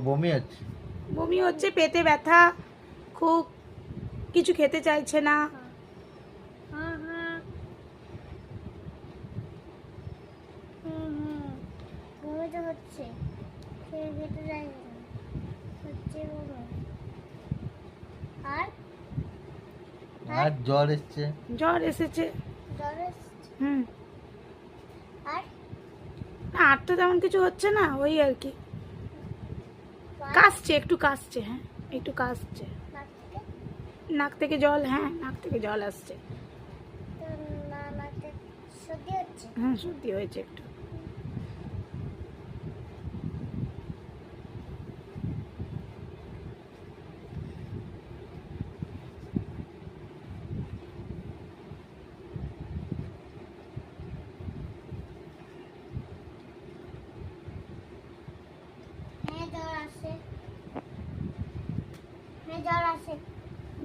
বমি হচ্ছে। বমি হচ্ছে, পেটে ব্যথা, খুব কিছু খেতে চাইছে না। বমি তো হচ্ছে, খেতে চাইছে না, হচ্ছে বমি। আর আর জ্বর এসছে। জ্বর এসেছে। জ্বর এসছে। হুম। আর না, আর তো তেমন কিছু হচ্ছে না, ওই আর কি কাশছে, একটু কাশছে। হ্যাঁ, একটু কাশছে। নাক থেকে নাক থেকে জল, হ্যাঁ নাক থেকে জল আসছে। তো নাকে সর্দি হচ্ছে। হ্যাঁ, সর্দি হয়েছে একটু। হ্যাঁ জ্বর আসে, হ্যাঁ জ্বর আসে।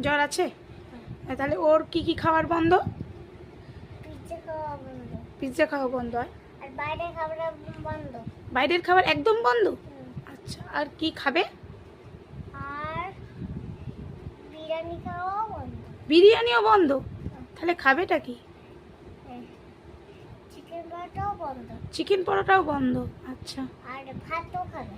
জ্বর আছে? তাহলে ওর কি কি খাবার বন্ধ? পিজ্জা খাওয়া বন্ধ, পিৎজা খাওয়া বন্ধ হয়? আর বাইরে খাবার বন্ধ। বাইরের খাবার একদম বন্ধ? হুম। আচ্ছা, আর কি খাবে? আর বিরিয়ানি খাওয়াও বন্ধ। বিরিয়ানিও বন্ধ? তাহলে খাবেটা কি? চিকেন পরোটাও বন্ধ। চিকেন পরোটাও বন্ধ? আচ্ছা। আর ভাতও খাবে।